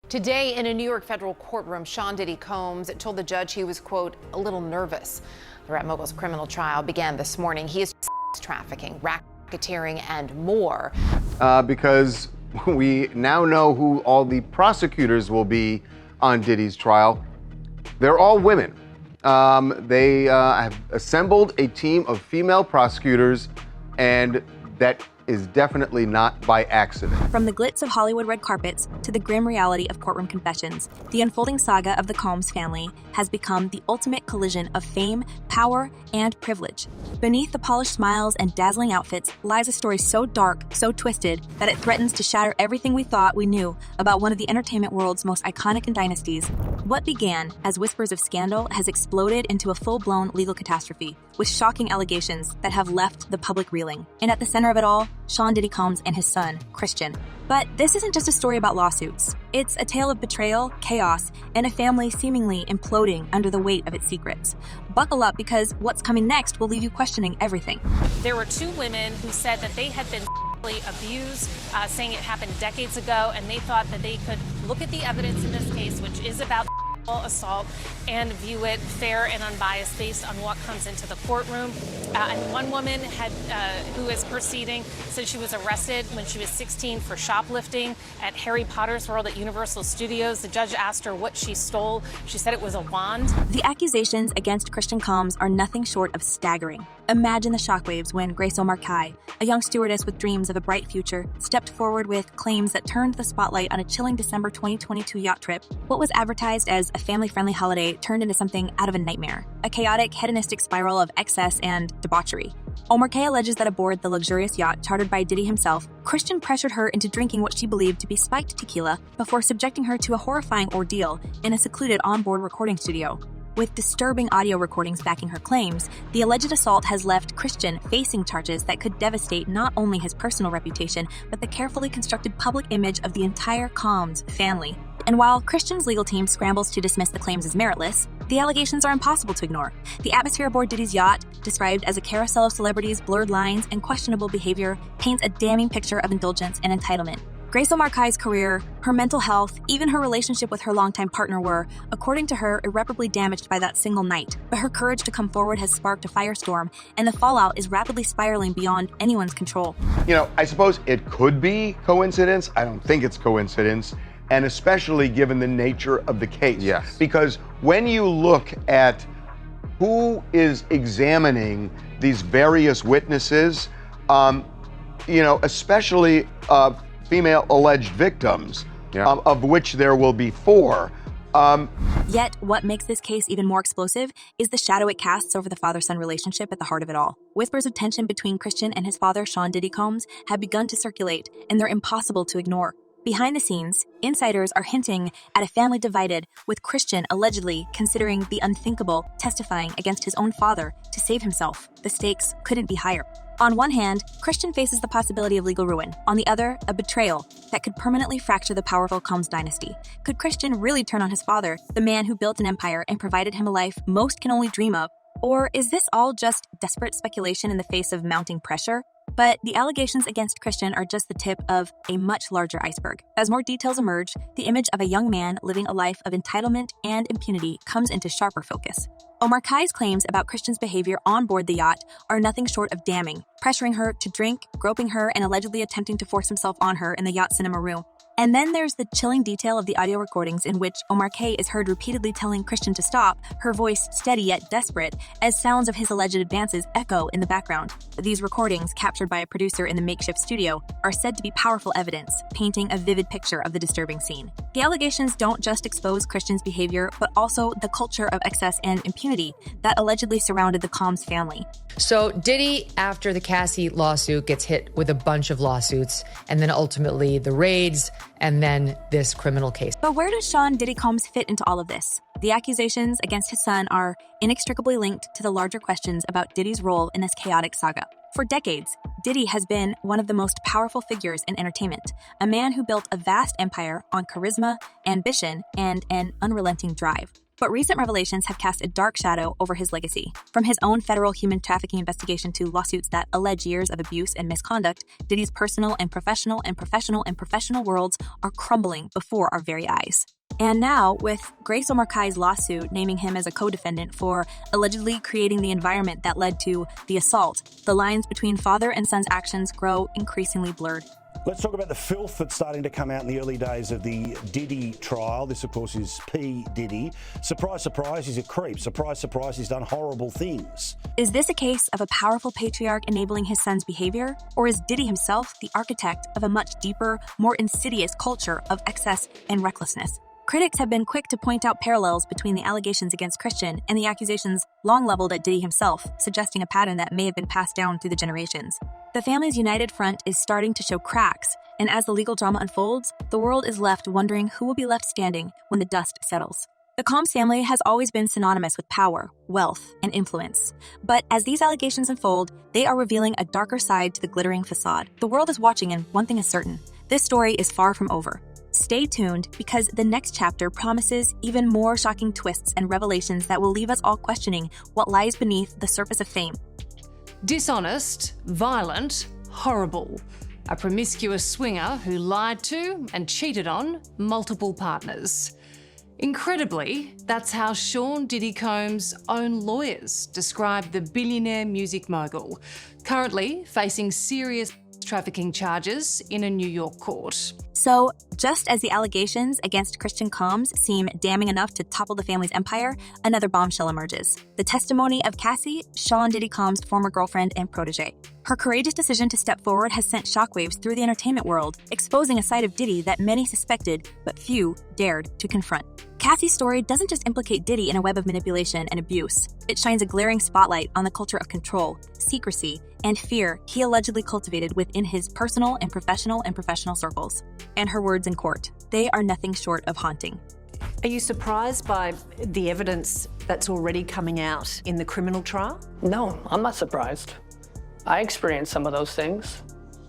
Today, in a New York federal courtroom, Sean Diddy Combs told the judge he was, quote, a little nervous. The rap mogul's criminal trial began this morning. He is trafficking, racketeering, and more. Because we now know who all the prosecutors will be on Diddy's trial. They're all women. They have assembled a team of female prosecutors, and that is definitely not by accident. From the glitz of Hollywood red carpets to the grim reality of courtroom confessions, the unfolding saga of the Combs family has become the ultimate collision of fame, power, and privilege. Beneath the polished smiles and dazzling outfits lies a story so dark, so twisted, that it threatens to shatter everything we thought we knew about one of the entertainment world's most iconic dynasties. What began as whispers of scandal has exploded into a full-blown legal catastrophe, with shocking allegations that have left the public reeling. And at the center of it all, Sean Diddy Combs and his son, Christian. But this isn't just a story about lawsuits. It's a tale of betrayal, chaos, and a family seemingly imploding under the weight of its secrets. Buckle up, because what's coming next will leave you questioning everything. There were two women who said that they had been abused, saying it happened decades ago, and they thought that they could look at the evidence in this case, which is about assault, and view it fair and unbiased based on what comes into the courtroom. And one woman who is proceeding said she was arrested when she was 16 for shoplifting at Harry Potter's World at Universal Studios. The judge asked her what she stole. She said it was a wand. The accusations against Christian Combs are nothing short of staggering. Imagine the shockwaves when Grace O'Marcaigh, a young stewardess with dreams of a bright future, stepped forward with claims that turned the spotlight on a chilling December 2022 yacht trip. What was advertised as a family-friendly holiday turned into something out of a nightmare, a chaotic, hedonistic spiral of excess and debauchery. O'Marcaigh alleges that aboard the luxurious yacht chartered by Diddy himself, Christian pressured her into drinking what she believed to be spiked tequila before subjecting her to a horrifying ordeal in a secluded onboard recording studio. With disturbing audio recordings backing her claims, the alleged assault has left Christian facing charges that could devastate not only his personal reputation, but the carefully constructed public image of the entire Combs family. And while Christian's legal team scrambles to dismiss the claims as meritless, the allegations are impossible to ignore. The atmosphere aboard Diddy's yacht, described as a carousel of celebrities, blurred lines, and questionable behavior, paints a damning picture of indulgence and entitlement. Grace O'Marcaigh's career, her mental health, even her relationship with her longtime partner were, according to her, irreparably damaged by that single night. But her courage to come forward has sparked a firestorm, and the fallout is rapidly spiraling beyond anyone's control. You know, I suppose it could be coincidence. I don't think it's coincidence, and especially given the nature of the case. Yes. Because when you look at who is examining these various witnesses, especially female alleged victims, of which there will be 4. Yet, what makes this case even more explosive is the shadow it casts over the father-son relationship at the heart of it all. Whispers of tension between Christian and his father, Sean Diddy Combs, have begun to circulate, and they're impossible to ignore. Behind the scenes, insiders are hinting at a family divided, with Christian allegedly considering the unthinkable, testifying against his own father to save himself. The stakes couldn't be higher. On one hand, Christian faces the possibility of legal ruin. On the other, a betrayal that could permanently fracture the powerful Combs dynasty. Could Christian really turn on his father, the man who built an empire and provided him a life most can only dream of? Or is this all just desperate speculation in the face of mounting pressure? But the allegations against Christian are just the tip of a much larger iceberg. As more details emerge, the image of a young man living a life of entitlement and impunity comes into sharper focus. O'Marcaigh's claims about Christian's behavior on board the yacht are nothing short of damning, pressuring her to drink, groping her, and allegedly attempting to force himself on her in the yacht cinema room. And then there's the chilling detail of the audio recordings in which O'Marcaigh is heard repeatedly telling Christian to stop, her voice steady yet desperate, as sounds of his alleged advances echo in the background. These recordings, captured by a producer in the makeshift studio, are said to be powerful evidence, painting a vivid picture of the disturbing scene. The allegations don't just expose Christian's behavior, but also the culture of excess and impunity that allegedly surrounded the Combs family. So Diddy, after the Cassie lawsuit, gets hit with a bunch of lawsuits, and then ultimately the raids, and then this criminal case. But where does Sean Diddy Combs fit into all of this? The accusations against his son are inextricably linked to the larger questions about Diddy's role in this chaotic saga. For decades, Diddy has been one of the most powerful figures in entertainment, a man who built a vast empire on charisma, ambition, and an unrelenting drive. But recent revelations have cast a dark shadow over his legacy. From his own federal human trafficking investigation to lawsuits that allege years of abuse and misconduct, Diddy's personal and professional worlds are crumbling before our very eyes. And now, with Grace O'Marcaig's lawsuit naming him as a co-defendant for allegedly creating the environment that led to the assault, the lines between father and son's actions grow increasingly blurred. Let's talk about the filth that's starting to come out in the early days of the Diddy trial. This, of course, is P. Diddy. Surprise, surprise, he's a creep. Surprise, surprise, he's done horrible things. Is this a case of a powerful patriarch enabling his son's behavior? Or is Diddy himself the architect of a much deeper, more insidious culture of excess and recklessness? Critics have been quick to point out parallels between the allegations against Christian and the accusations long leveled at Diddy himself, suggesting a pattern that may have been passed down through the generations. The family's united front is starting to show cracks, and as the legal drama unfolds, the world is left wondering who will be left standing when the dust settles. The Combs family has always been synonymous with power, wealth, and influence. But as these allegations unfold, they are revealing a darker side to the glittering facade. The world is watching, and one thing is certain: this story is far from over. Stay tuned, because the next chapter promises even more shocking twists and revelations that will leave us all questioning what lies beneath the surface of fame. Dishonest, violent, horrible. A promiscuous swinger who lied to and cheated on multiple partners. Incredibly, that's how Sean Diddy Combs' own lawyers describe the billionaire music mogul, currently facing serious trafficking charges in a New York court. So, just as the allegations against Christian Combs seem damning enough to topple the family's empire, another bombshell emerges: the testimony of Cassie, Sean Diddy Combs' former girlfriend and protege. Her courageous decision to step forward has sent shockwaves through the entertainment world, exposing a side of Diddy that many suspected, but few dared to confront. Cassie's story doesn't just implicate Diddy in a web of manipulation and abuse. It shines a glaring spotlight on the culture of control, secrecy, and fear he allegedly cultivated within his personal and professional circles. And her words in court, they are nothing short of haunting. Are you surprised by the evidence that's already coming out in the criminal trial? No, I'm not surprised. I experienced some of those things.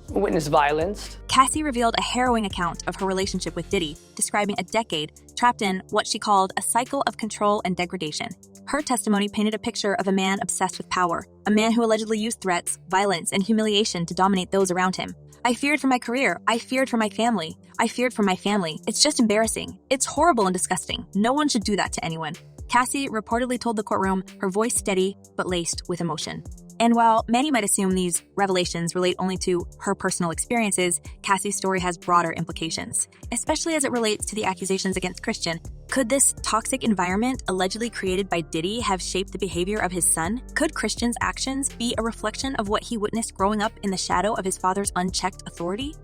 Witnessed violence. Cassie revealed a harrowing account of her relationship with Diddy, describing a decade trapped in what she called a cycle of control and degradation. Her testimony painted a picture of a man obsessed with power, a man who allegedly used threats, violence, and humiliation to dominate those around him. I feared for my career. I feared for my family. I feared for my family. It's just embarrassing. It's horrible and disgusting. No one should do that to anyone. Cassie reportedly told the courtroom, her voice steady but laced with emotion. And while many might assume these revelations relate only to her personal experiences, Cassie's story has broader implications, especially as it relates to the accusations against Christian. Could this toxic environment allegedly created by Diddy have shaped the behavior of his son? Could Christian's actions be a reflection of what he witnessed growing up in the shadow of his father's unchecked authority?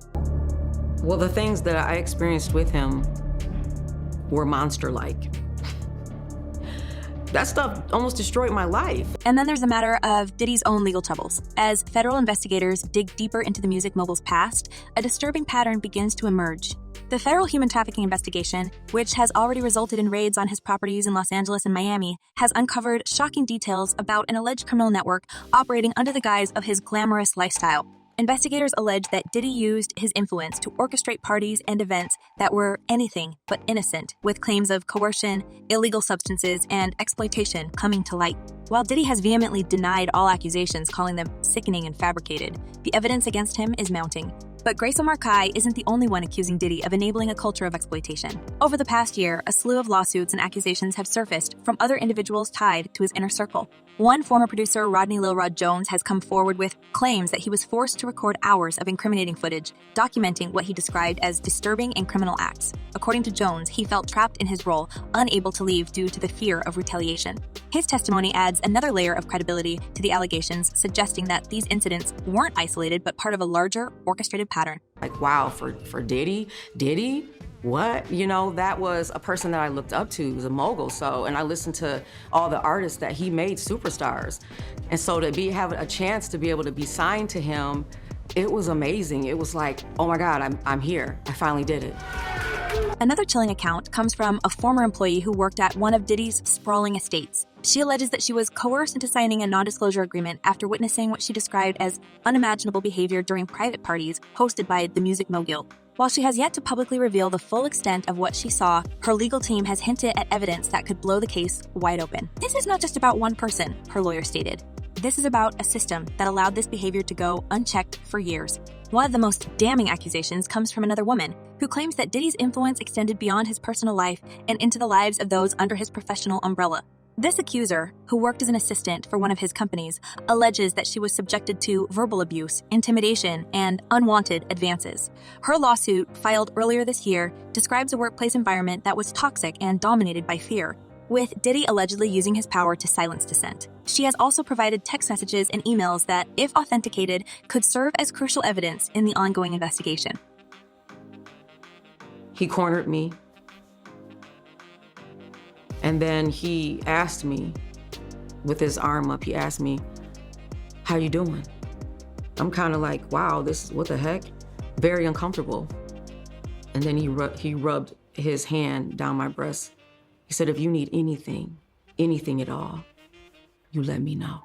Well, the things that I experienced with him were monster-like. That stuff almost destroyed my life. And then there's the matter of Diddy's own legal troubles. As federal investigators dig deeper into the music mogul's past, a disturbing pattern begins to emerge. The federal human trafficking investigation, which has already resulted in raids on his properties in Los Angeles and Miami, has uncovered shocking details about an alleged criminal network operating under the guise of his glamorous lifestyle. Investigators allege that Diddy used his influence to orchestrate parties and events that were anything but innocent, with claims of coercion, illegal substances, and exploitation coming to light. While Diddy has vehemently denied all accusations, calling them sickening and fabricated, the evidence against him is mounting. But Grace O'Marcaig isn't the only one accusing Diddy of enabling a culture of exploitation. Over the past year, a slew of lawsuits and accusations have surfaced from other individuals tied to his inner circle. One former producer, Rodney Lil Rod Jones, has come forward with claims that he was forced to record hours of incriminating footage, documenting what he described as disturbing and criminal acts. According to Jones, he felt trapped in his role, unable to leave due to the fear of retaliation. His testimony adds another layer of credibility to the allegations, suggesting that these incidents weren't isolated but part of a larger, orchestrated pattern. Like, wow, for Diddy? What? You know, that was a person that I looked up to. He was a mogul, and I listened to all the artists that he made superstars. And so to have a chance to be able to be signed to him, it was amazing. It was like, oh my God, I'm here. I finally did it. Another chilling account comes from a former employee who worked at one of Diddy's sprawling estates. She alleges that she was coerced into signing a non-disclosure agreement after witnessing what she described as unimaginable behavior during private parties hosted by the music mogul. While she has yet to publicly reveal the full extent of what she saw, her legal team has hinted at evidence that could blow the case wide open. This is not just about one person, her lawyer stated. This is about a system that allowed this behavior to go unchecked for years. One of the most damning accusations comes from another woman who claims that Diddy's influence extended beyond his personal life and into the lives of those under his professional umbrella. This accuser, who worked as an assistant for one of his companies, alleges that she was subjected to verbal abuse, intimidation, and unwanted advances. Her lawsuit, filed earlier this year, describes a workplace environment that was toxic and dominated by fear, with Diddy allegedly using his power to silence dissent. She has also provided text messages and emails that, if authenticated, could serve as crucial evidence in the ongoing investigation. He cornered me. And then he asked me, with his arm up, he asked me, "How you doing?" I'm kind of like, wow, what the heck? Very uncomfortable. And then he rubbed his hand down my breast. He said, "If you need anything at all, you let me know."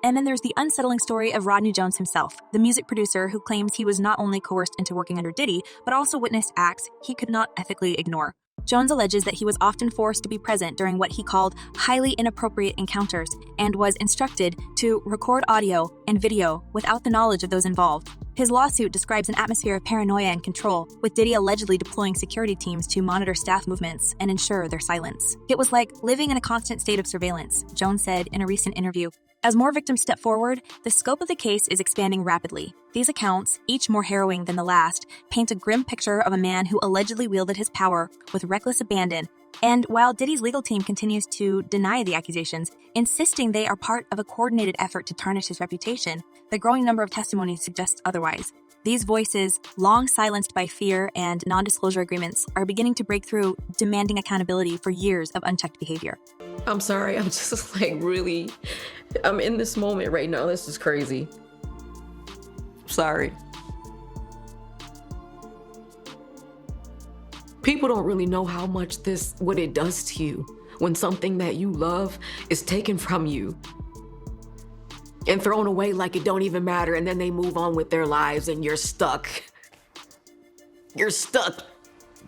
And then there's the unsettling story of Rodney Jones himself, the music producer who claims he was not only coerced into working under Diddy, but also witnessed acts he could not ethically ignore. Jones alleges that he was often forced to be present during what he called highly inappropriate encounters and was instructed to record audio and video without the knowledge of those involved. His lawsuit describes an atmosphere of paranoia and control, with Diddy allegedly deploying security teams to monitor staff movements and ensure their silence. It was like living in a constant state of surveillance, Jones said in a recent interview. As more victims step forward, the scope of the case is expanding rapidly. These accounts, each more harrowing than the last, paint a grim picture of a man who allegedly wielded his power with reckless abandon. And while Diddy's legal team continues to deny the accusations, insisting they are part of a coordinated effort to tarnish his reputation, the growing number of testimonies suggests otherwise. These voices, long silenced by fear and non-disclosure agreements, are beginning to break through, demanding accountability for years of unchecked behavior. I'm sorry, I'm just I'm in this moment right now. This is crazy. Sorry. People don't really know how much what it does to you when something that you love is taken from you and thrown away like it don't even matter, and then they move on with their lives and you're stuck. You're stuck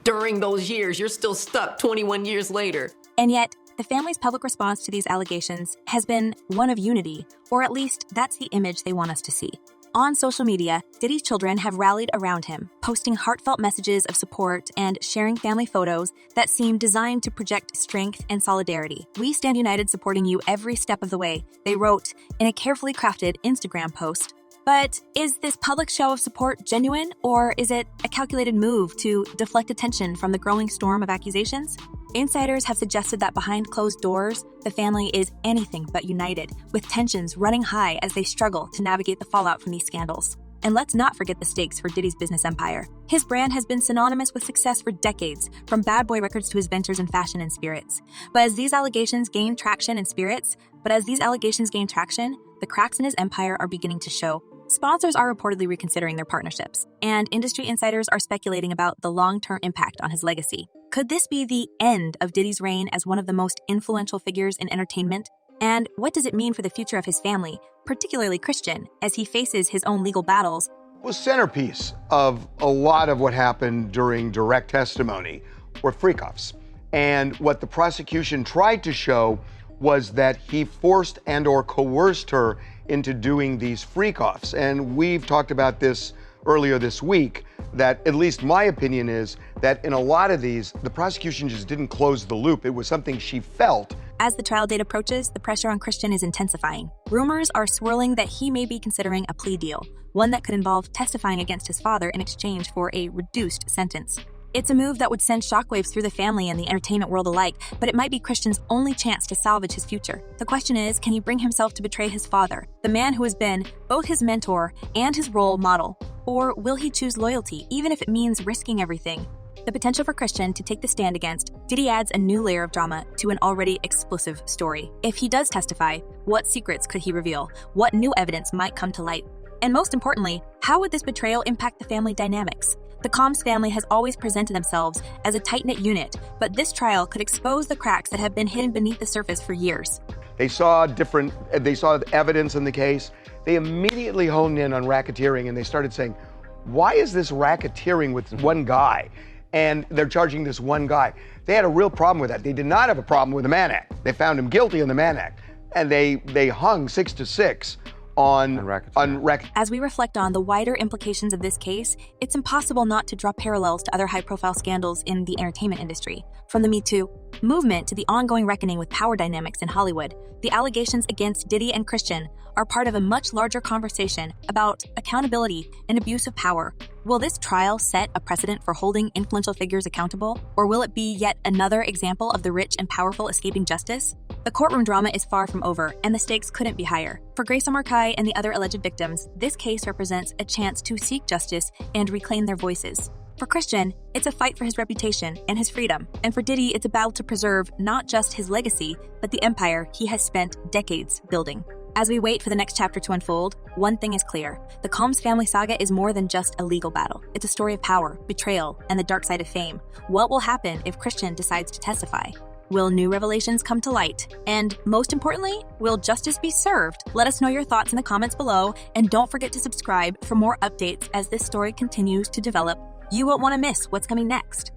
during those years. You're still stuck 21 years later. And yet, the family's public response to these allegations has been one of unity, or at least that's the image they want us to see. On social media, Diddy's children have rallied around him, posting heartfelt messages of support and sharing family photos that seem designed to project strength and solidarity. "We stand united supporting you every step of the way," they wrote in a carefully crafted Instagram post. But is this public show of support genuine, or is it a calculated move to deflect attention from the growing storm of accusations? Insiders have suggested that behind closed doors, the family is anything but united, with tensions running high as they struggle to navigate the fallout from these scandals. And let's not forget the stakes for Diddy's business empire. His brand has been synonymous with success for decades, from Bad Boy Records to his ventures in fashion and spirits. But as these allegations gain traction, the cracks in his empire are beginning to show. Sponsors are reportedly reconsidering their partnerships, and industry insiders are speculating about the long-term impact on his legacy. Could this be the end of Diddy's reign as one of the most influential figures in entertainment? And what does it mean for the future of his family, particularly Christian, as he faces his own legal battles? The centerpiece of a lot of what happened during direct testimony were freak-offs. And what the prosecution tried to show was that he forced and or coerced her into doing these freak-offs. And we've talked about this earlier this week, that at least my opinion is that in a lot of these, the prosecution just didn't close the loop. It was something she felt. As the trial date approaches, the pressure on Christian is intensifying. Rumors are swirling that he may be considering a plea deal, one that could involve testifying against his father in exchange for a reduced sentence. It's a move that would send shockwaves through the family and the entertainment world alike, but it might be Christian's only chance to salvage his future. The question is, can he bring himself to betray his father, the man who has been both his mentor and his role model? Or will he choose loyalty, even if it means risking everything? The potential for Christian to take the stand against Diddy adds a new layer of drama to an already explosive story. If he does testify, what secrets could he reveal? What new evidence might come to light? And most importantly, how would this betrayal impact the family dynamics? The Combs family has always presented themselves as a tight-knit unit, but this trial could expose the cracks that have been hidden beneath the surface for years. They saw evidence in the case. They immediately honed in on racketeering and they started saying, why is this racketeering with one guy? And they're charging this one guy. They had a real problem with that. They did not have a problem with the Mann Act. They found him guilty on the Mann Act. And they hung 6 to 6 on racketeering. As we reflect on the wider implications of this case, it's impossible not to draw parallels to other high-profile scandals in the entertainment industry. From the Me Too movement to the ongoing reckoning with power dynamics in Hollywood, the allegations against Diddy and Christian are part of a much larger conversation about accountability and abuse of power. Will this trial set a precedent for holding influential figures accountable, or will it be yet another example of the rich and powerful escaping justice? The courtroom drama is far from over, and the stakes couldn't be higher. For Grace Markai and the other alleged victims, this case represents a chance to seek justice and reclaim their voices. For Christian, it's a fight for his reputation and his freedom. And for Diddy, it's a battle to preserve not just his legacy, but the empire he has spent decades building. As we wait for the next chapter to unfold, one thing is clear. The Combs family saga is more than just a legal battle. It's a story of power, betrayal, and the dark side of fame. What will happen if Christian decides to testify? Will new revelations come to light? And most importantly, will justice be served? Let us know your thoughts in the comments below, and don't forget to subscribe for more updates as this story continues to develop. You won't want to miss what's coming next.